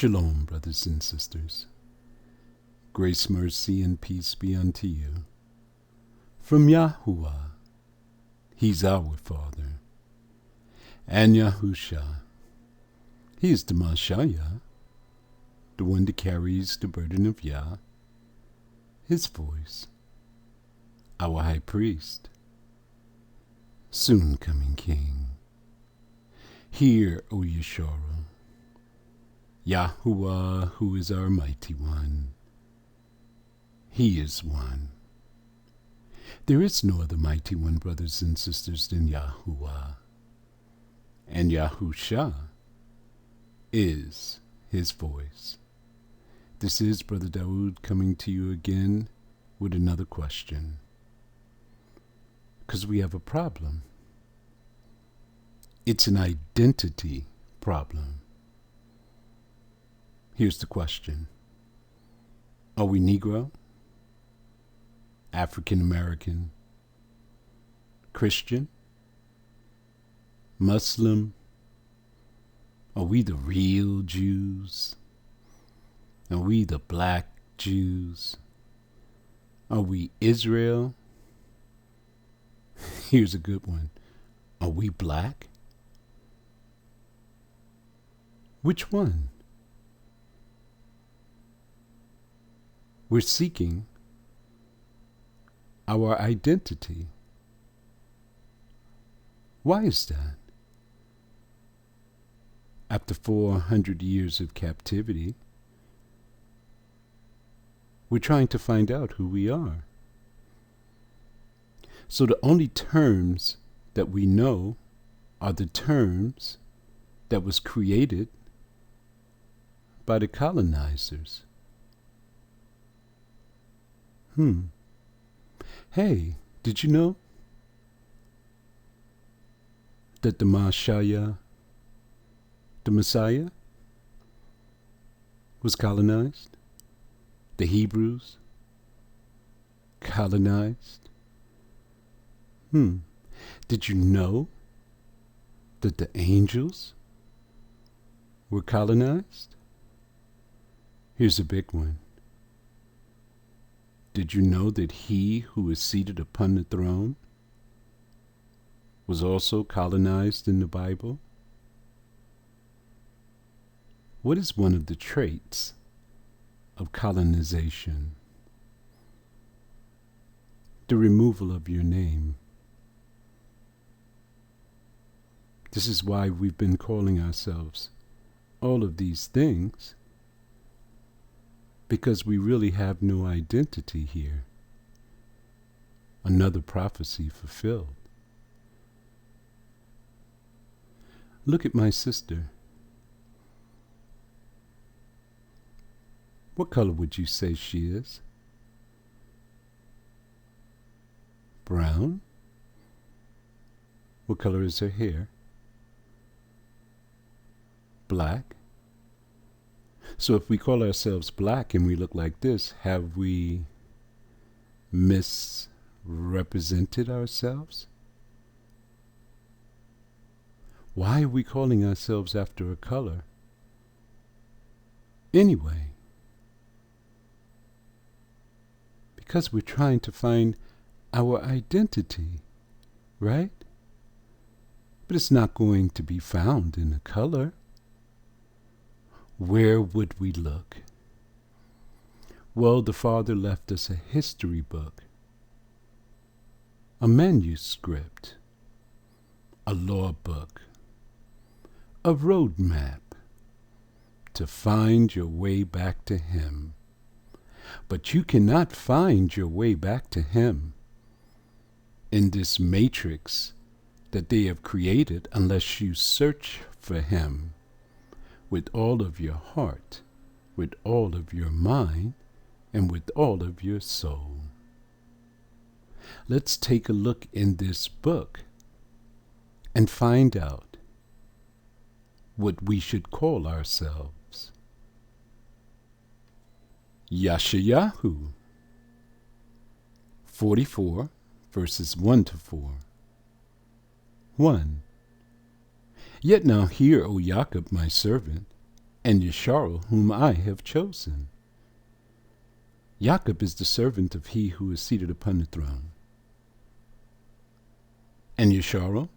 Shalom, brothers and sisters. Grace, mercy, and peace be unto you. From Yahuwah, He's our Father, and Yahusha, He is the Messiah, the one that carries the burden of Yah, His voice, our High Priest, soon coming King. Hear, O Yeshua, Yahuwah, who is our mighty one. He is one. There is no other mighty one, brothers and sisters, than Yahuwah. And Yahusha is his voice. This is Brother Dawood coming to you again with another question. Because we have a problem. It's an identity problem. Here's the question. Are we Negro? African American? Christian? Muslim? Are we the real Jews? Are we the black Jews? Are we Israel? Here's a good one. Are we black? Which one? We're seeking our identity. Why is that? After 400 years of captivity, we're trying to find out who we are. So the only terms that we know are the terms that was created by the colonizers. Hey, did you know that the Messiah, was colonized? The Hebrews colonized? Did you know that the angels were colonized? Here's a big one. Did you know that he who is seated upon the throne was also colonized in the Bible? What is one of the traits of colonization? The removal of your name. This is why we've been calling ourselves all of these things, because we really have no identity here. Another prophecy fulfilled. Look at my sister. What color would you say she is? Brown? What color is her hair? Black? So if we call ourselves black and we look like this, have we misrepresented ourselves? Why are we calling ourselves after a color? Anyway, because we're trying to find our identity, right? But it's not going to be found in a color. Where would we look? Well, the Father left us a history book, a manuscript, a law book, a roadmap to find your way back to Him. But you cannot find your way back to Him in this matrix that they have created unless you search for Him with all of your heart, with all of your mind, and with all of your soul. Let's take a look in this book and find out what we should call ourselves. Yashayahu 44, verses 1 to 4. 1. Yet now hear, O Jacob, my servant, and Yisharel, whom I have chosen. Jacob is the servant of he who is seated upon the throne. And Yisharel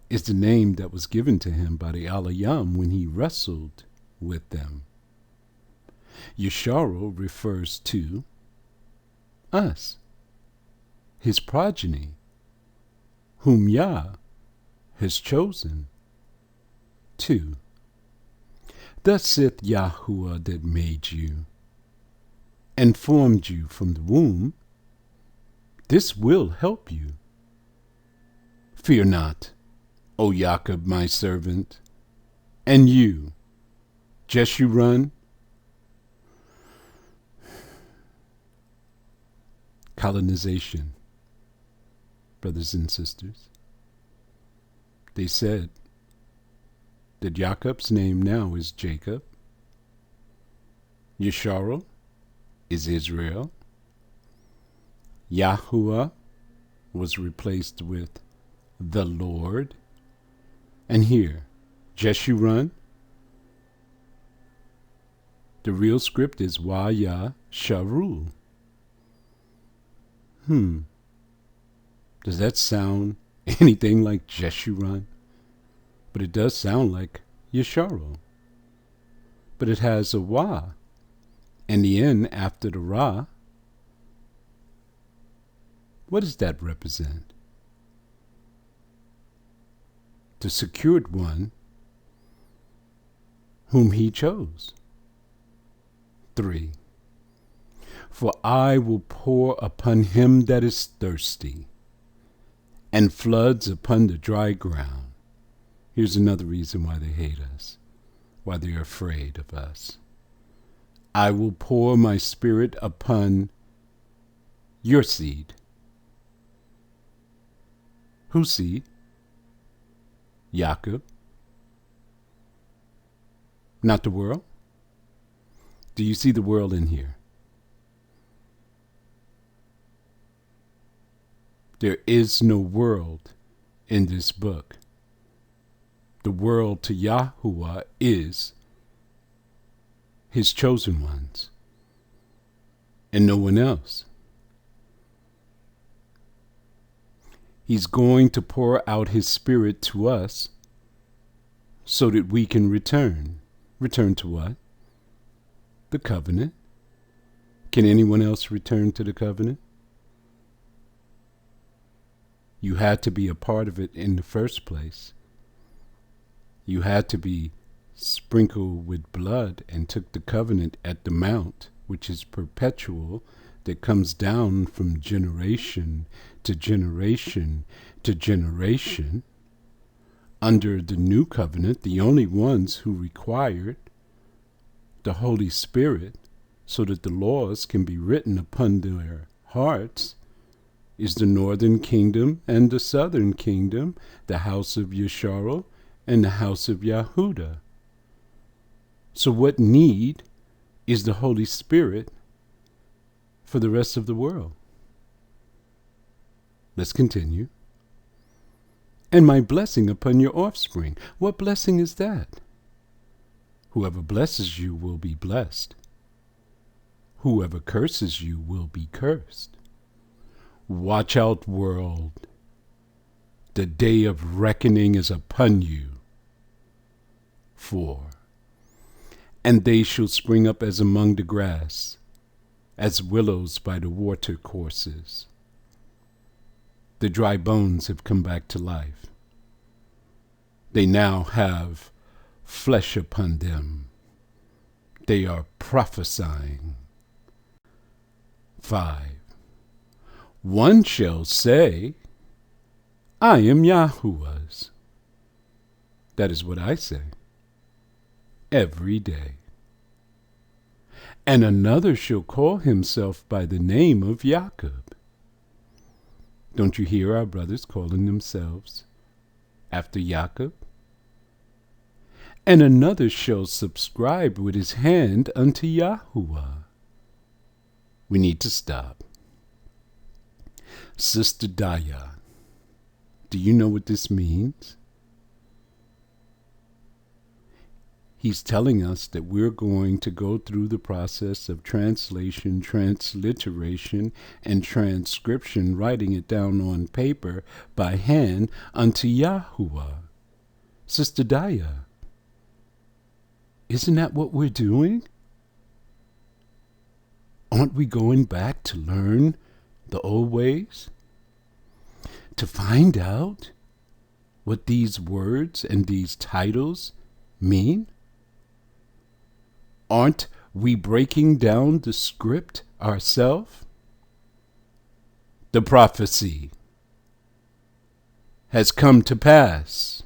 is the name that was given to him by the Alayam when he wrestled with them. Yisharel refers to us, his progeny, whom Yah has chosen. 2. Thus saith Yahuwah that made you, and formed you from the womb. This will help you. Fear not, O Jacob, my servant, and you, Jeshurun. Colonization, brothers and sisters. They said that Jacob's name now is Jacob. Yisharel is Israel. Yahuwah was replaced with the Lord. And here, Jeshurun, the real script is Waya Sharu. Does that sound anything like Jeshurun? But it does sound like Yisharel. But it has a Wa, and the N after the Ra. What does that represent? The secured one whom he chose. 3. For I will pour upon him that is thirsty, and floods upon the dry ground. Here's another reason why they hate us, why they're afraid of us. I will pour my spirit upon your seed. Whose seed? Jacob. Not the world. Do you see the world in here? There is no world in this book. The world to Yahuwah is his chosen ones, and no one else. He's going to pour out his spirit to us so that we can return. Return to what? The covenant. Can anyone else return to the covenant? You had to be a part of it in the first place. You had to be sprinkled with blood and took the covenant at the mount, which is perpetual, that comes down from generation to generation to generation. Under the new covenant, the only ones who required the Holy Spirit so that the laws can be written upon their hearts is the northern kingdom and the southern kingdom, the house of Yisharel and the house of Yahudah. So what need is the Holy Spirit for the rest of the world? Let's continue. And my blessing upon your offspring. What blessing is that? Whoever blesses you will be blessed. Whoever curses you will be cursed. Watch out, world. The day of reckoning is upon you. 4. And they shall spring up as among the grass, as willows by the water courses. The dry bones have come back to life. They now have flesh upon them. They are prophesying. 5. One shall say, I am Yahuwah's. That is what I say every day. And another shall call himself by the name of Jacob. Don't you hear our brothers calling themselves after Jacob? And another shall subscribe with his hand unto Yahuwah. We need to stop. Sister Daya, do you know what this means? He's telling us that we're going to go through the process of translation, transliteration, and transcription, writing it down on paper by hand unto Yahuwah. Sister Daya, isn't that what we're doing? Aren't we going back to learn the old ways? To find out what these words and these titles mean? Aren't we breaking down the script ourselves? The prophecy has come to pass,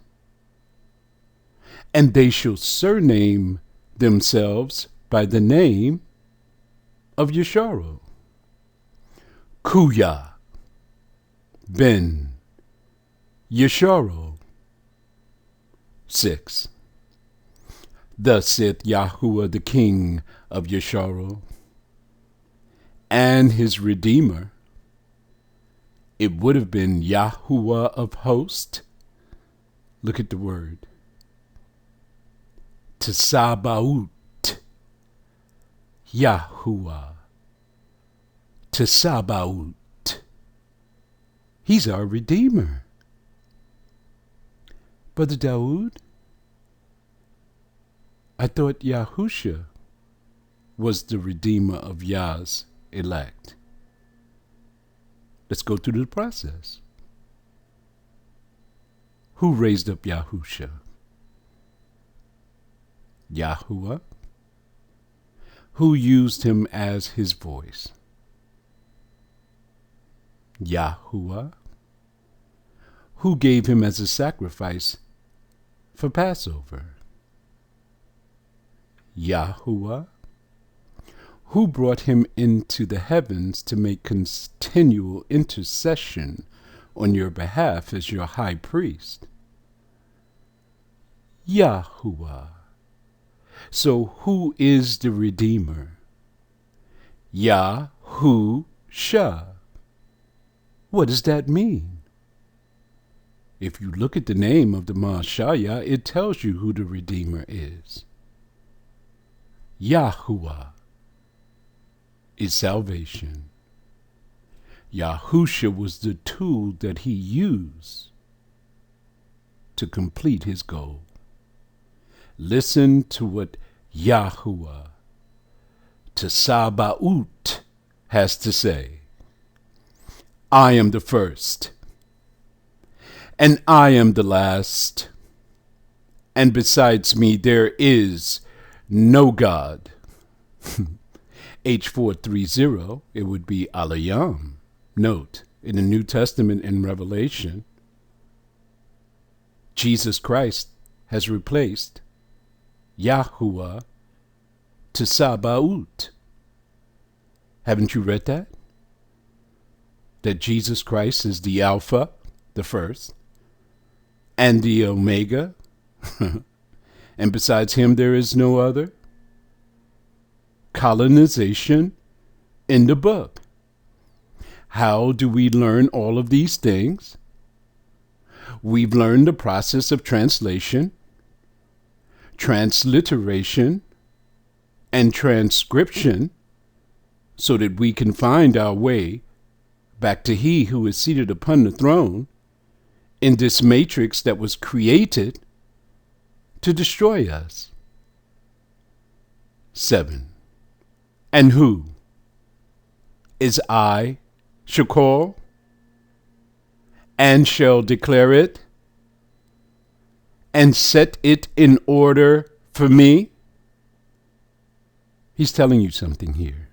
and they shall surname themselves by the name of Yesharo. Kuya ben Yesharo. 6. Thus saith Yahuwah the King of Yesharo, and his Redeemer. It would have been Yahuwah of hosts. Look at the word. Tsabaut. Yahuwah. Tsabaut. He's our Redeemer. Brother Dawood, I thought Yahusha was the Redeemer of Yah's elect. Let's go through the process. Who raised up Yahusha? Yahuwah. Who used him as his voice? Yahuwah. Who gave him as a sacrifice for Passover? Yahuwah. Who brought him into the heavens to make continual intercession on your behalf as your high priest? Yahuwah. So who is the Redeemer? Yahusha. What does that mean? If you look at the name of the Mashayah, it tells you who the Redeemer is. Yahuwah is salvation. Yahusha was the tool that he used to complete his goal. Listen to what Yahuwah Tsabaut has to say. I am the first, and I am the last, and besides me there is no God. H430, it would be Alayam. Note, in the New Testament in Revelation, Jesus Christ has replaced Yahuwah Tsabaut. Haven't you read that? That Jesus Christ is the Alpha, the first, and the Omega, and besides him there is no other? Colonization in the book. How do we learn all of these things? We've learned the process of translation, transliteration, and transcription so that we can find our way back to he who is seated upon the throne in this matrix that was created to destroy us. 7. And who is I, Shakol, and shall declare it, and set it in order for me? He's telling you something here.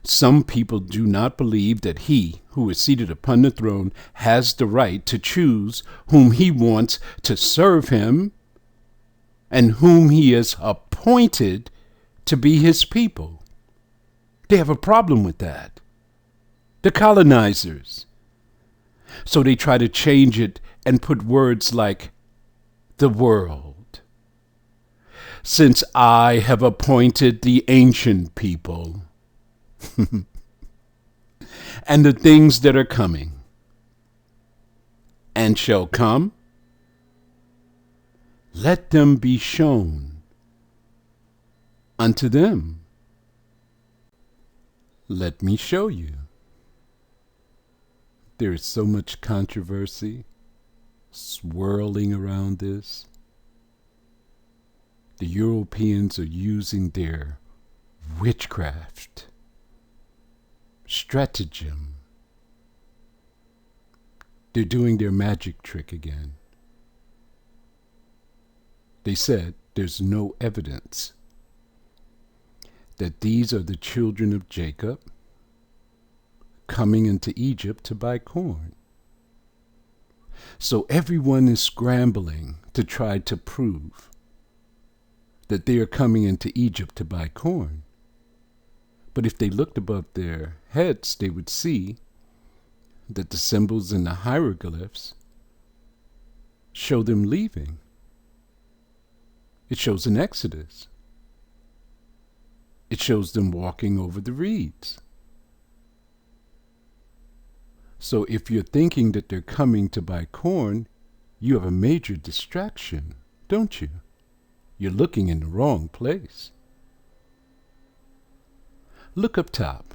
Some people do not believe that he who is seated upon the throne has the right to choose whom he wants to serve him and whom he has appointed to be his people. They have a problem with that. The colonizers. So they try to change it and put words like the world. Since I have appointed the ancient people and the things that are coming and shall come, let them be shown unto them. Let me show you. There is so much controversy swirling around this. The Europeans are using their witchcraft, stratagem. They're doing their magic trick again. They said there's no evidence that these are the children of Jacob coming into Egypt to buy corn. So everyone is scrambling to try to prove that they are coming into Egypt to buy corn. But if they looked above their heads, they would see that the symbols and the hieroglyphs show them leaving. It shows an exodus. It shows them walking over the reeds. So if you're thinking that they're coming to buy corn, you have a major distraction, don't you? You're looking in the wrong place. Look up top.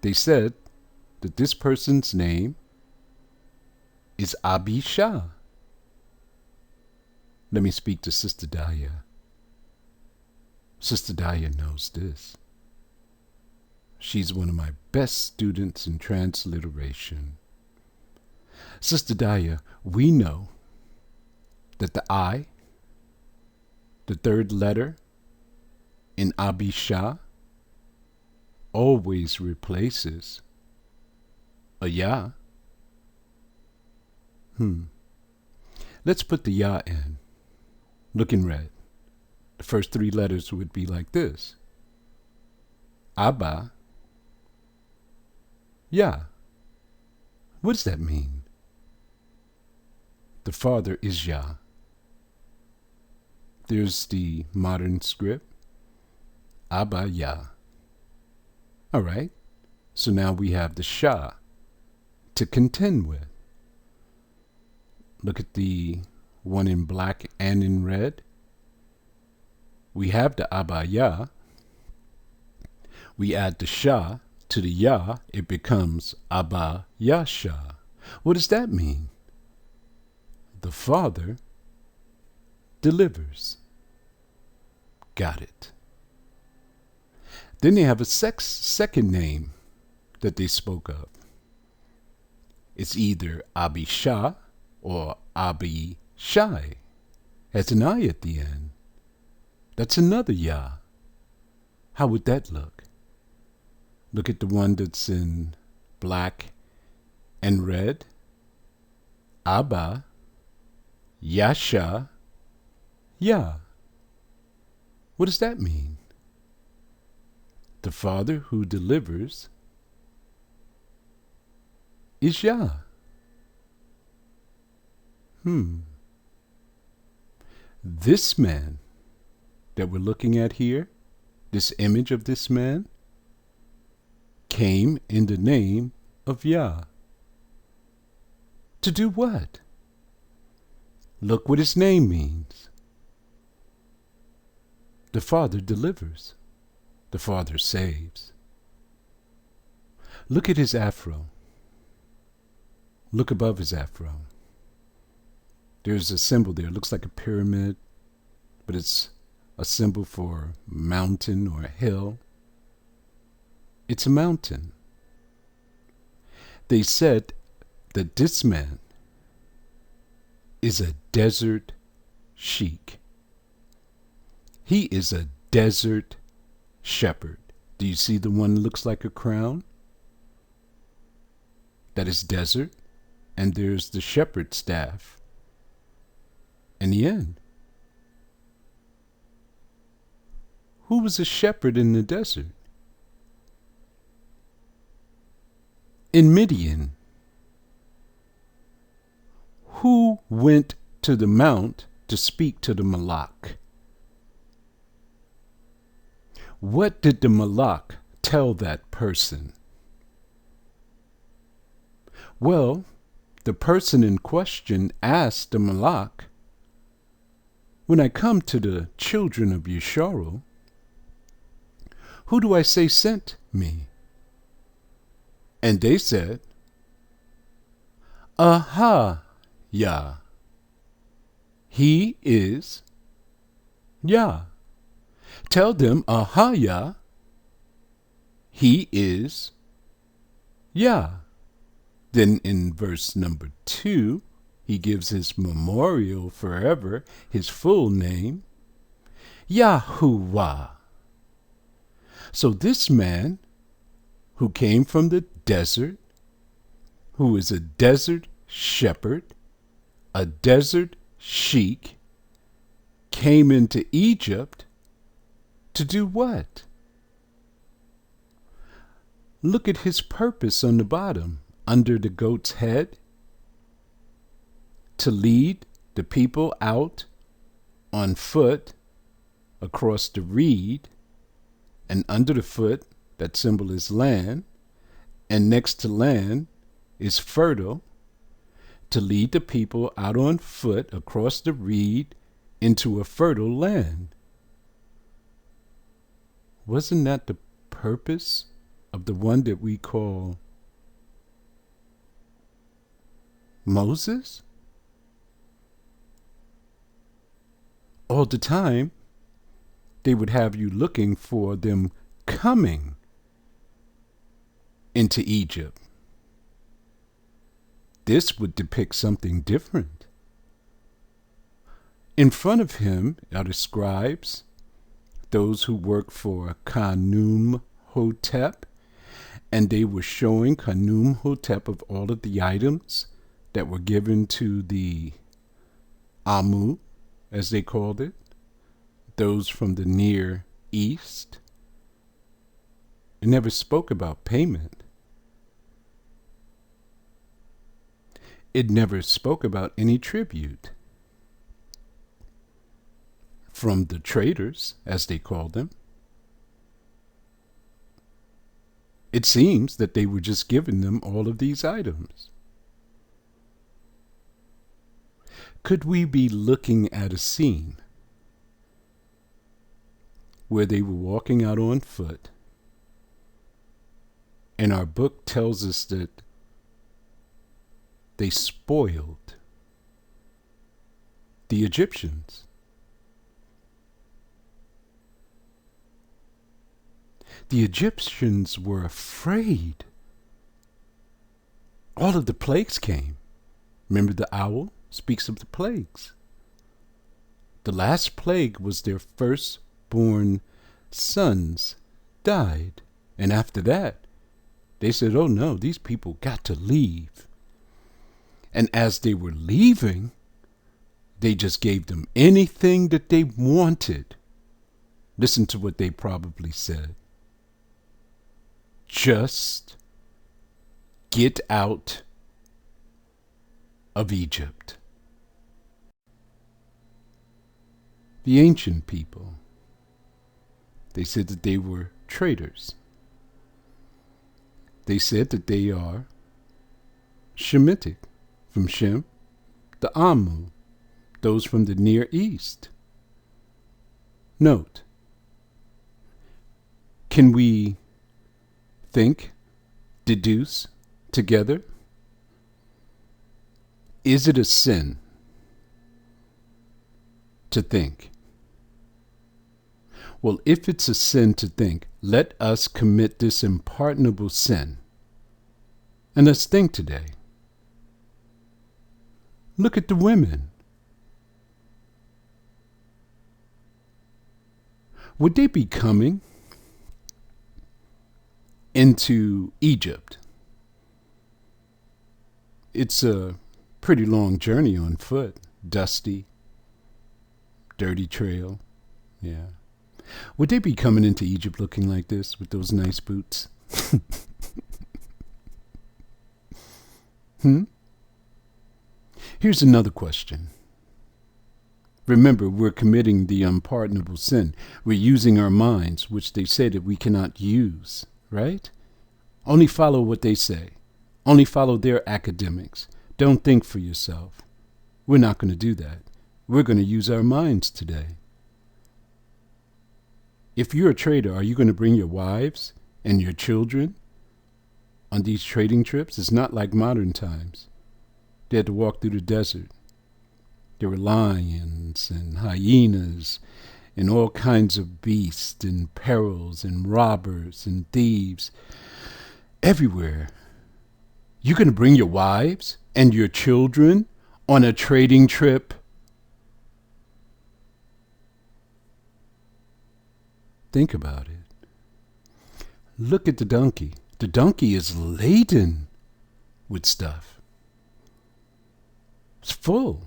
They said that this person's name is Abisha. Let me speak to Sister Daya. Sister Daya knows this. She's one of my best students in transliteration. Sister Daya, we know that the I, the third letter in Abisha, always replaces a Ya. Let's put the Ya in. Look in red. The first three letters would be like this. Abba, Ya. What does that mean? The Father is Ya. There's the modern script. Abba, Ya. All right. So now we have the Shah to contend with. Look at the one in black and in red. We have the Abba, Ya. We add the Shah to the Ya, it becomes Abba Yasha. What does that mean? The Father delivers. Got it. Then they have a second name that they spoke of. It's either Abisha or Abishai. Has an I at the end. That's another Ya. How would that look? Look at the one that's in black and red. Abba, Yasha, Ya. What does that mean? The Father who delivers is Ya. This man that we're looking at here, this image of this man, came in the name of Yah. To do what? Look what his name means. The Father delivers. The Father saves. Look at his afro. Look above his afro. There's a symbol there. It looks like a pyramid, but it's a symbol for mountain or a hill. It's a mountain. They said that this man is a desert sheik. He is a desert shepherd. Do you see the one that looks like a crown? That is desert. And there's the shepherd staff in the end. Who was a shepherd in the desert? In Midian. Who went to the mount to speak to the Malak? What did the Malak tell that person? Well, the person in question asked the Malak, when I come to the children of Yisharu, who do I say sent me? And they said, Aha, Yah. He is Yah. Tell them, Aha, Yah. He is Yah. Then in verse number 2, he gives his memorial forever, his full name, Yahuwah. So this man who came from the desert, who is a desert shepherd, a desert sheik, came into Egypt to do what? Look at his purpose on the bottom, under the goat's head, to lead the people out on foot across the reed, and under the foot, that symbol is land, and next to land is fertile, to lead the people out on foot across the reed into a fertile land. Wasn't that the purpose of the one that we call Moses? All the time, they would have you looking for them coming into Egypt. This would depict something different. In front of him are the scribes, those who work for Khnum Hotep, and they were showing Khnum Hotep of all of the items that were given to the Amu, as they called it, those from the Near East. It never spoke about payment. It never spoke about any tribute from the traders, as they called them. It seems that they were just giving them all of these items. Could we be looking at a scene where they were walking out on foot, and our book tells us that they spoiled the Egyptians? The Egyptians were afraid. All of the plagues came. Remember, the owl speaks of the plagues. The last plague was their firstborn sons died. And after that, they said, oh no, these people got to leave. And as they were leaving, they just gave them anything that they wanted. Listen to what they probably said. Just get out of Egypt. The ancient people, they said that they were traitors. They said that they are Shemitic, from Shem, the Amu, those from the Near East. Note, can we think, deduce together? Is it a sin to think? Well, if it's a sin to think, let us commit this unpardonable sin. And let's think today. Look at the women. Would they be coming into Egypt? It's a pretty long journey on foot, dusty, dirty trail. Yeah. Would they be coming into Egypt looking like this with those nice boots? Here's another question. Remember, we're committing the unpardonable sin. We're using our minds, which they say that we cannot use, right? Only follow what they say. Only follow their academics. Don't think for yourself. We're not going to do that. We're going to use our minds today. If you're a trader, are you going to bring your wives and your children on these trading trips? It's not like modern times. They had to walk through the desert. There were lions and hyenas and all kinds of beasts and perils and robbers and thieves everywhere. You're going to bring your wives and your children on a trading trip? Think about it. Look at the donkey. The donkey is laden with stuff. It's full.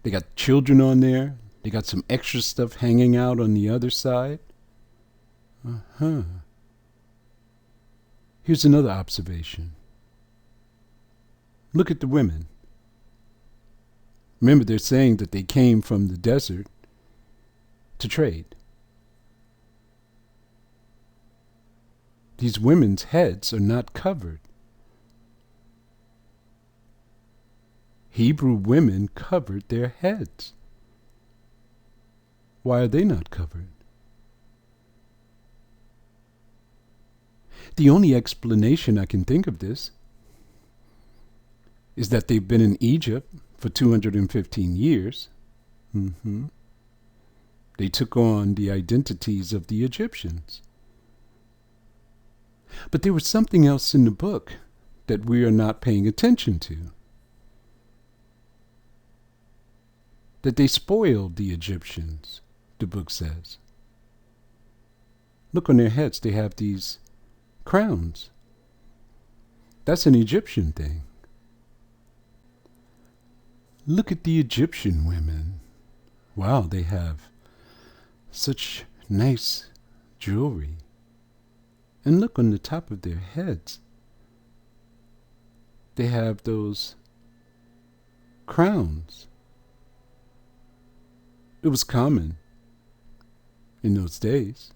They got children on there. They got some extra stuff hanging out on the other side. Here's another observation. Look at the women. Remember, they're saying that they came from the desert to trade. These women's heads are not covered. Hebrew women covered their heads. Why are they not covered? The only explanation I can think of this is that they've been in Egypt for 215 years. They took on the identities of the Egyptians. But there was something else in the book that we are not paying attention to. That they spoiled the Egyptians, the book says. Look on their heads, they have these crowns. That's an Egyptian thing. Look at the Egyptian women. Wow, they have such nice jewelry. And look on the top of their heads. They have those crowns. It was common in those days.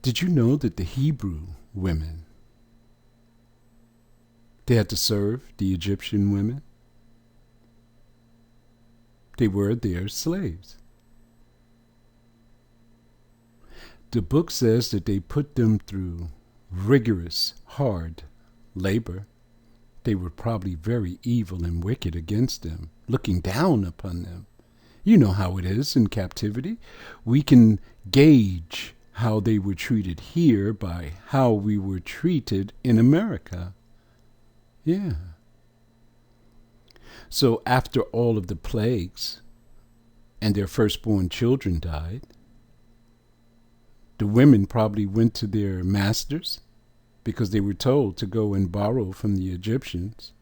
Did you know that the Hebrew women, they had to serve the Egyptian women? They were their slaves. The book says that they put them through rigorous, hard labor. They were probably very evil and wicked against them, looking down upon them. You know how it is in captivity. We can gauge how they were treated here by how we were treated in America. Yeah. So after all of the plagues and their firstborn children died, the women probably went to their masters because they were told to go and borrow from the Egyptians.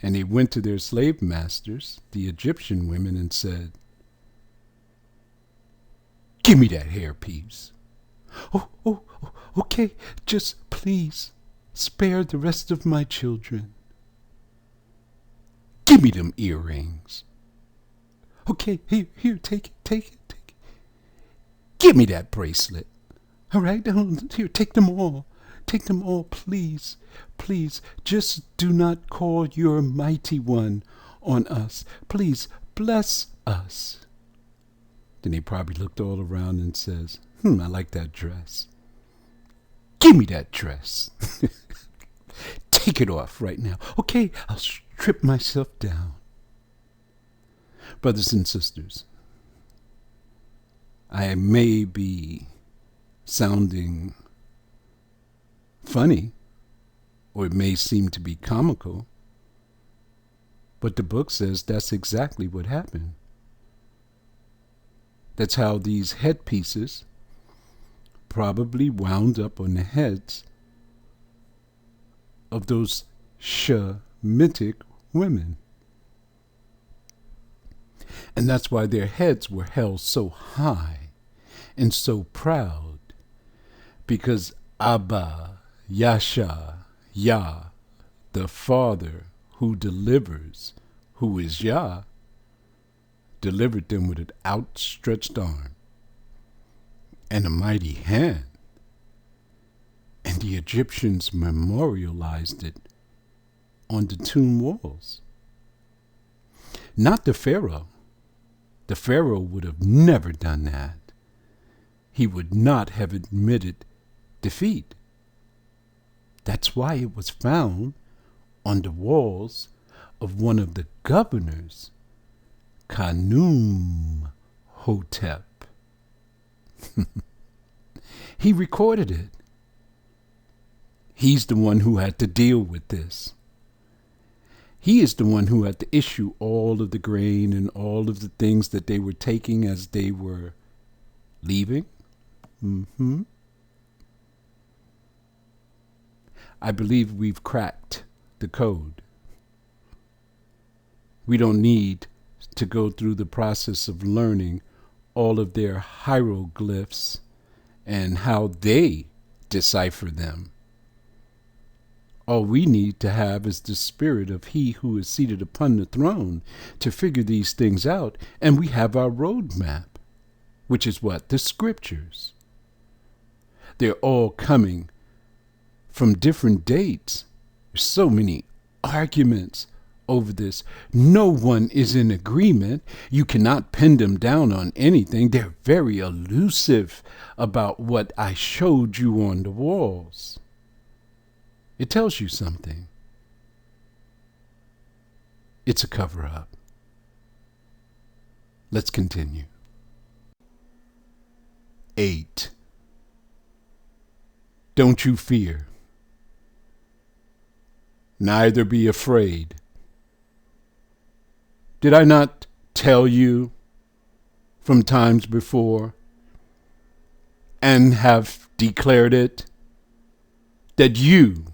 And they went to their slave masters, the Egyptian women, and said, "Give me that hairpiece." Oh, okay, just please spare the rest of my children. Give me them earrings. Okay, here, take it. Give me that bracelet. All right, here, take them all. Take them all, please. Please, just do not call your mighty one on us. Please, bless us. Then he probably looked all around and says, I like that dress. Give me that dress. Take it off right now. Okay, I'll strip myself down. Brothers and sisters, I may be sounding funny, or it may seem to be comical, but the book says that's exactly what happened. That's how these headpieces probably wound up on the heads of those Shemitic women. And that's why their heads were held so high and so proud, because Abba, Yasha, Yah, the Father who delivers, who is Yah, delivered them with an outstretched arm and a mighty hand. And the Egyptians memorialized it on the tomb walls. Not the Pharaoh. The Pharaoh would have never done that. He would not have admitted defeat. That's why it was found on the walls of one of the governors, Khnum Hotep. He recorded it. He's the one who had to deal with this. He is the one who had to issue all of the grain and all of the things that they were taking as they were leaving. I believe we've cracked the code. We don't need to go through the process of learning all of their hieroglyphs and how they decipher them. All we need to have is the spirit of he who is seated upon the throne to figure these things out, and we have our roadmap, which is what? The scriptures. They're all coming from different dates. There's so many arguments over this. No one is in agreement. You cannot pin them down on anything. They're very elusive about what I showed you on the walls. It tells you something. It's a cover-up. Let's continue. 8. Don't you fear, neither be afraid. Did I not tell you from times before and have declared it that you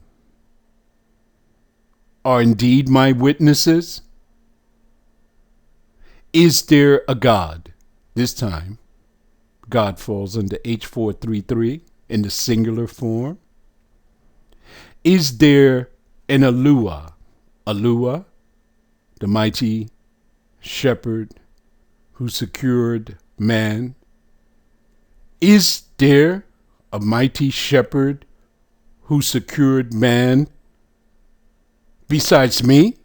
are indeed my witnesses? Is there a God? This time, God falls under H433 in the singular form. Is there an Alua? Alua, the mighty shepherd who secured man. Is there a mighty shepherd who secured man besides me?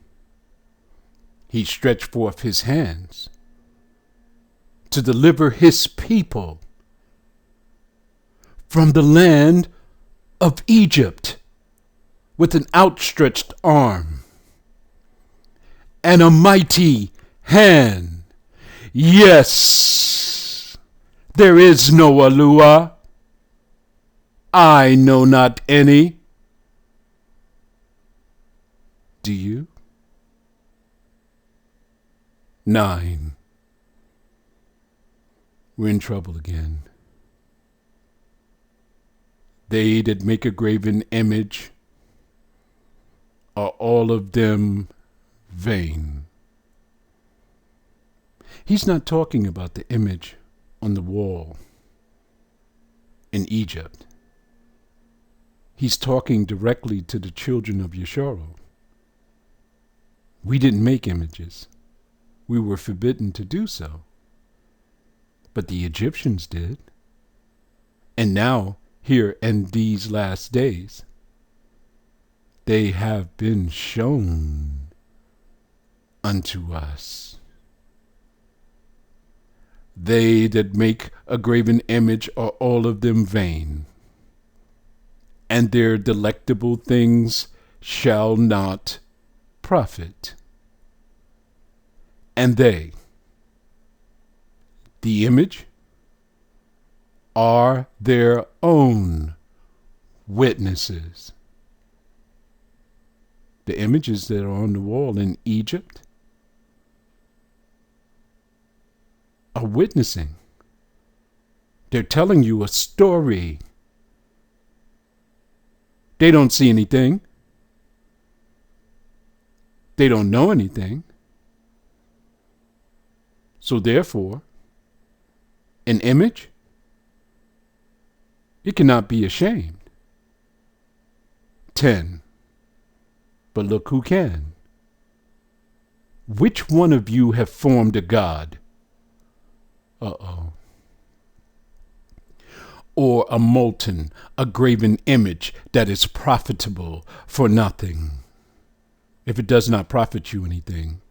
He stretched forth his hands to deliver his people from the land of Egypt with an outstretched arm and a mighty hand. Yes, there is no Alua. I know not any. Do you? 9. We're in trouble again. They that make a graven image are all of them vain. He's not talking about the image on the wall in Egypt. He's talking directly to the children of Yeshurun. We didn't make images. We were forbidden to do so. But the Egyptians did. And now, here in these last days, they have been shown unto us. They that make a graven image are all of them vain, and their delectable things shall not profit. And they, the image, are their own witnesses. The images that are on the wall in Egypt are witnessing. They're telling you a story. They don't see anything. They don't know anything. So therefore, an image, it cannot be ashamed. 10. But look who can. Which one of you have formed a god? Or a molten, a graven image that is profitable for nothing. If it does not profit you anything,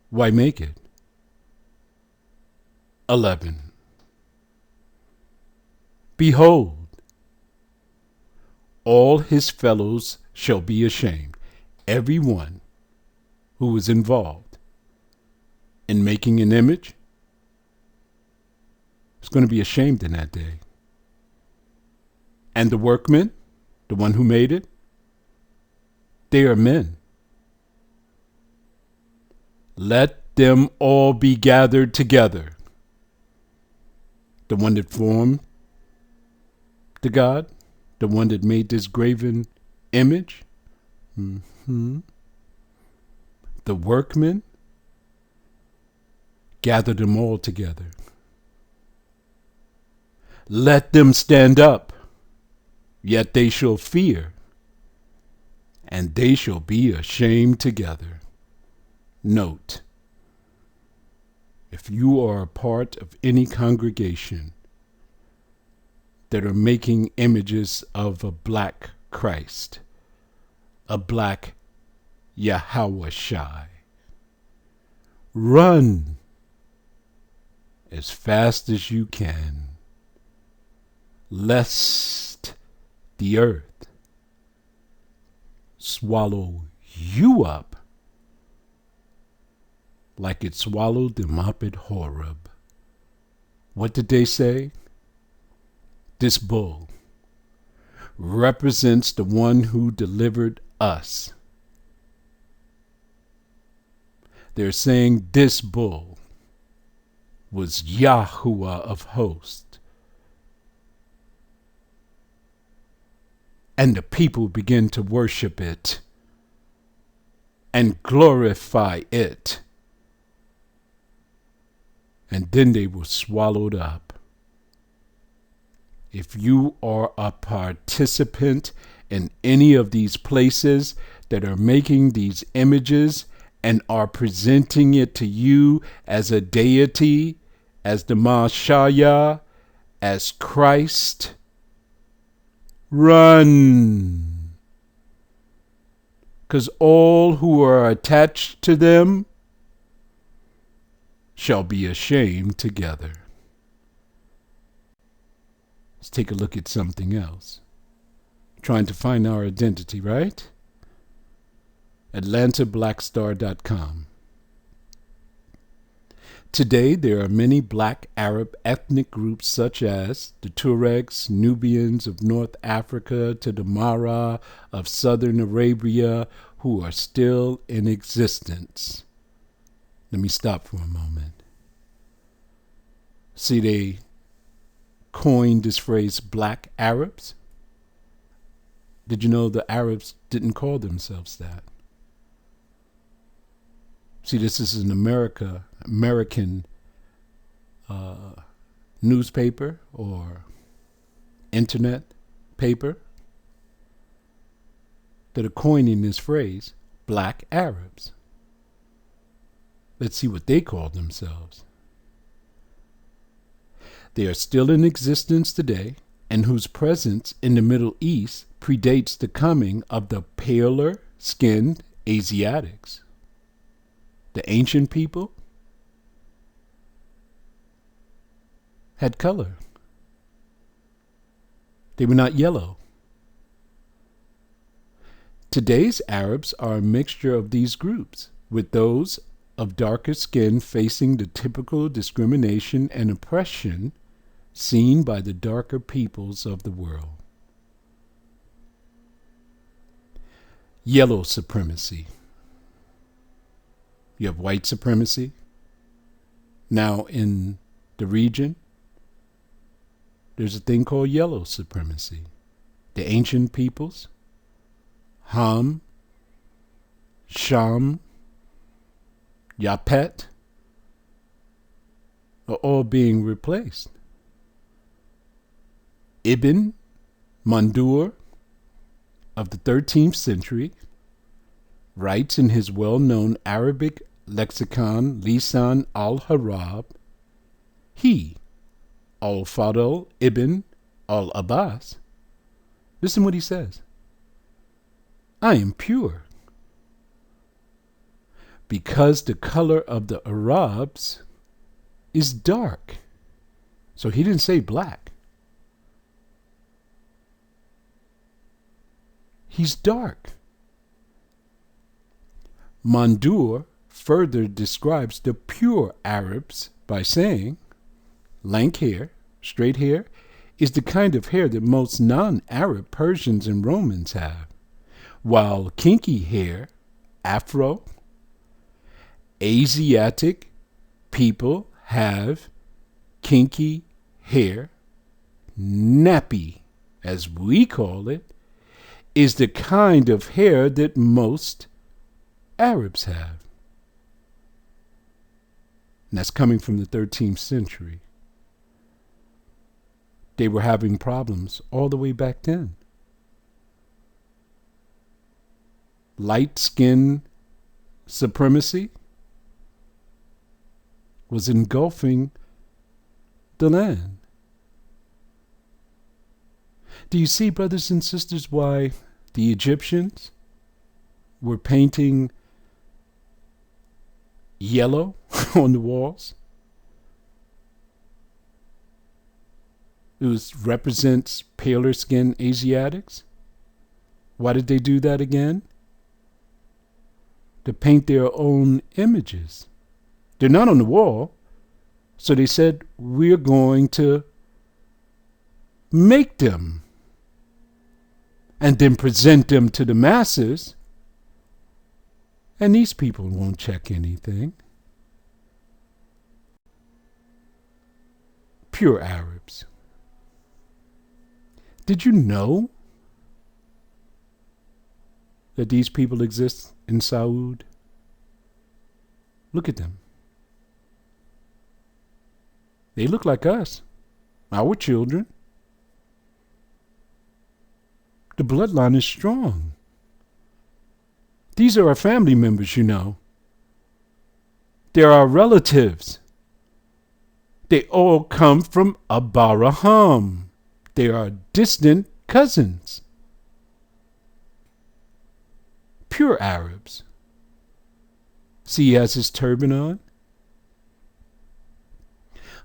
why make it? 11. Behold, all his fellows shall be ashamed, every one who was involved in making an image is going to be ashamed in that day. And the workman, the one who made it, they are men. Let them all be gathered together. The one that formed the God, the one that made this graven image, the workmen, gather them all together. Let them stand up, yet they shall fear, and they shall be ashamed together. Note, if you are a part of any congregation that are making images of a black Christ, a black Yahweh, run as fast as you can, lest the earth swallow you up like it swallowed them up at Horeb. What did they say? This bull represents the one who delivered us. They're saying this bull was Yahuwah of hosts. And the people begin to worship it and glorify it. And then they were swallowed up. If you are a participant in any of these places that are making these images and are presenting it to you as a deity, as the Messiah, as Christ, run. Because all who are attached to them shall be ashamed together. Let's take a look at something else. Trying to find our identity, right? AtlantaBlackStar.com. Today, there are many black Arab ethnic groups such as the Tuaregs, Nubians of North Africa to the Mara of Southern Arabia who are still in existence. Let me stop for a moment. See, they coined this phrase black Arabs. Did you know the Arabs didn't call themselves that? See, this is an American newspaper or internet paper that are coining this phrase, black Arabs. Let's see what they call themselves. They are still in existence today, and whose presence in the Middle East predates the coming of the paler-skinned Asiatics. The ancient people had color. They were not yellow. Today's Arabs are a mixture of these groups, with those of darker skin facing the typical discrimination and oppression seen by the darker peoples of the world. Yellow supremacy. You have white supremacy. Now in the region, there's a thing called yellow supremacy. The ancient peoples, Ham, Sham, Yapet, are all being replaced. Ibn Mandur of the 13th century writes in his well-known Arabic lexicon Lisan al-Harab, he, al-Fadl ibn al-Abbas, listen what he says. I am pure. Because the color of the Arabs is dark. So he didn't say black. He's dark. Mandur further describes the pure Arabs by saying, lank hair, straight hair, is the kind of hair that most non-Arab Persians and Romans have, while kinky hair, Afro, Asiatic people have kinky hair, nappy, as we call it, is the kind of hair that most Arabs have. And that's coming from the 13th century. They were having problems all the way back then. Light skin supremacy was engulfing the land. Do you see, brothers and sisters, why the Egyptians were painting yellow on the walls? It represents paler skinned Asiatics. Why did they do that again? To paint their own images. They're not on the wall. So they said, we're going to make them and then present them to the masses. And these people won't check anything. Pure Arabs. Did you know that these people exist in Saud? Look at them. They look like us, our children. The bloodline is strong. These are our family members, you know. They're our relatives. They all come from Abraham. They are distant cousins. Pure Arabs. See, he has his turban on.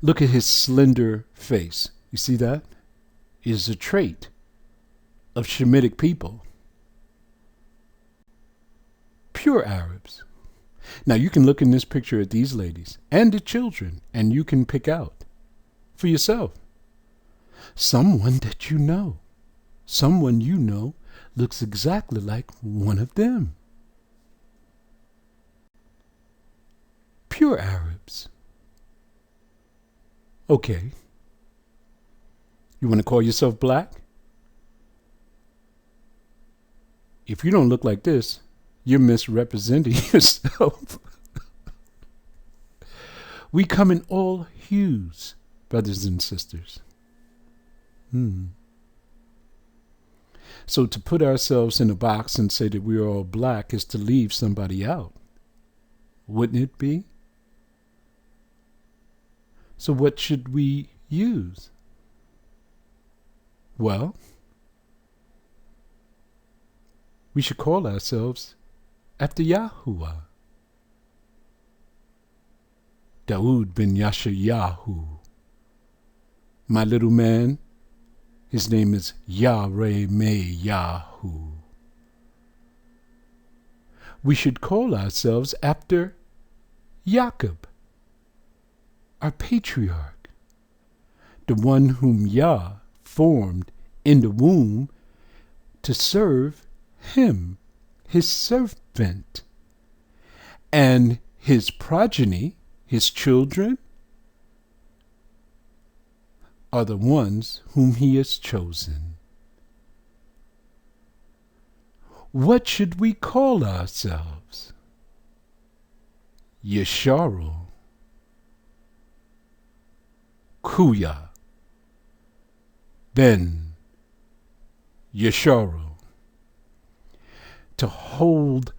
Look at his slender face. You see that? It is a trait of Shemitic people. Pure Arabs. Now you can look in this picture at these ladies and the children, and you can pick out for yourself someone that you know. Someone you know looks exactly like one of them. Pure Arabs. Okay. You want to call yourself black? If you don't look like this, you're misrepresenting yourself. We come in all hues, brothers and sisters. So to put ourselves in a box and say that we're all black is to leave somebody out. Wouldn't it be? So what should we use? Well, we should call ourselves after Yahuwah. Dawood ben Yashayahu. My little man, his name is Yaremeyahu. We should call ourselves after Jacob, our patriarch, the one whom Yah formed in the womb to serve him, his servant, and his progeny, his children, are the ones whom he has chosen. What should we call ourselves? Yesharu, Kuya, Ben Yesharu. To hold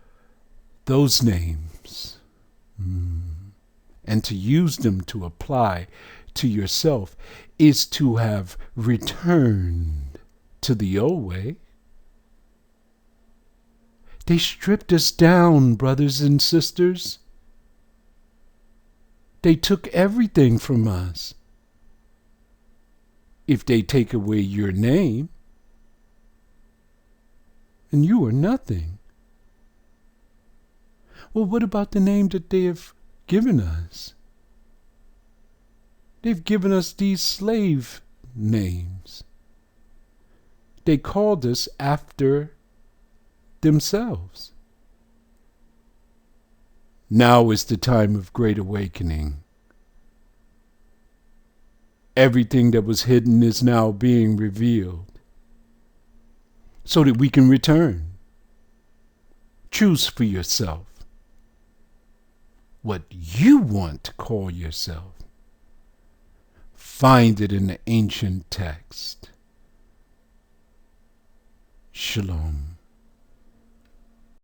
those names and to use them to apply to yourself is to have returned to the old way. They stripped us down, brothers and sisters. They took everything from us. If they take away your name, and you are nothing. Well, what about the name that they have given us? They've given us these slave names. They called us after themselves. Now is the time of great awakening. Everything that was hidden is now being revealed, so that we can return. Choose for yourself what you want to call yourself. Find it in the ancient text. Shalom.